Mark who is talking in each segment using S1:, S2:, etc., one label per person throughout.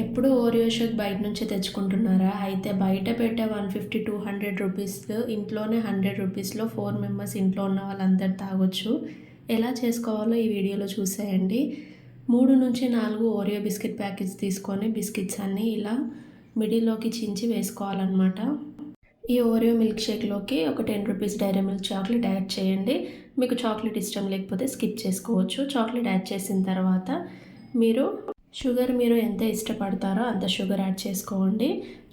S1: ఎప్పుడు ఓరియో షేక్ బయట నుంచి తెచ్చుకుంటున్నారా? అయితే బయట పెట్టే 150, 200 రూపీస్‌లో ఇంట్లోనే 100 రూపీస్‌లో 4 మెంబర్స్ ఇంట్లో ఉన్న వాళ్ళందరూ తాగొచ్చు. ఎలా చేసుకోవాలో ఈ వీడియోలో చూసేయండి. 3-4 ఓరియో బిస్కెట్ ప్యాకెట్స్ తీసుకొని బిస్కెట్స్ అన్నీ ఇలా మిడిల్‌లోకి చించి వేసుకోవాలన్నమాట. ఈ ఓరియో మిల్క్ షేక్‌లోకి ఒక 10 rupees Dairy Milk chocolate add చేయండి. మీకు చాక్లెట్ ఇష్టం లేకపోతే స్కిప్ చేసుకోవచ్చు. చాక్లెట్ యాడ్ చేసిన తర్వాత మీరు ఎంత ఇష్టపడతారో అంత షుగర్ యాడ్ చేసుకోండి.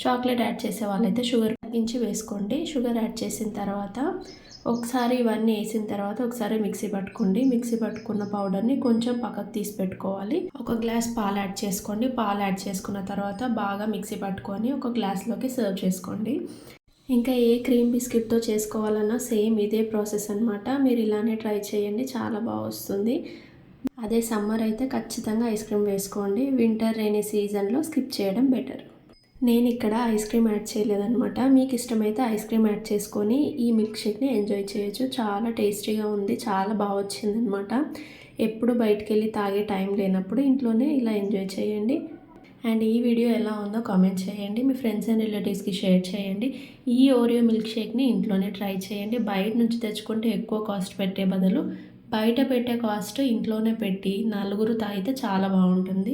S1: చాక్లెట్ యాడ్ చేసే వాళ్ళైతే షుగర్ తగ్గించి వేసుకోండి. షుగర్ యాడ్ చేసిన తర్వాత ఒకసారి ఇవన్నీ వేసిన తర్వాత ఒకసారి మిక్సీ పట్టుకోండి. మిక్సీ పట్టుకున్న పౌడర్ని కొంచెం పక్కకు తీసి పెట్టుకోవాలి. ఒక గ్లాస్ పాలు యాడ్ చేసుకోండి. పాలు యాడ్ చేసుకున్న తర్వాత బాగా మిక్సీ పట్టుకొని ఒక గ్లాస్లోకి సర్వ్ చేసుకోండి. ఇంకా ఏ క్రీమ్ బిస్కెట్తో చేసుకోవాలన్నా సేమ్ ఇదే ప్రాసెస్ అనమాట. మీరు ఇలానే ట్రై చేయండి, చాలా బాగా వస్తుంది. అదే సమ్మర్ అయితే ఖచ్చితంగా ఐస్ క్రీమ్ వేసుకోండి. వింటర్ రైనీ సీజన్లో స్కిప్ చేయడం బెటర్. నేను ఇక్కడ ఐస్ క్రీమ్ యాడ్ చేయలేదన్నమాట. మీకు ఇష్టమైతే ఐస్ క్రీమ్ యాడ్ చేసుకొని ఈ మిల్క్ షేక్ని ఎంజాయ్ చేయొచ్చు. చాలా టేస్టీగా ఉంది, చాలా బాగా వచ్చిందనమాట. ఎప్పుడు బయటికి వెళ్ళి తాగే టైం లేనప్పుడు ఇంట్లోనే ఇలా ఎంజాయ్ చేయండి. అండ్ ఈ వీడియో ఎలా ఉందో కామెంట్ చేయండి. మీ ఫ్రెండ్స్ అండ్ రిలేటివ్స్కి షేర్ చేయండి. ఈ ఓరియో మిల్క్ షేక్ని ఇంట్లోనే ట్రై చేయండి. బయట నుంచి తెచ్చుకుంటే ఎక్కువ కాస్ట్ పెట్టే బదులు బయట పెట్టే కాస్ట్ ఇంట్లోనే పెట్టి నలుగురు తాగితే చాలా బాగుంటుంది.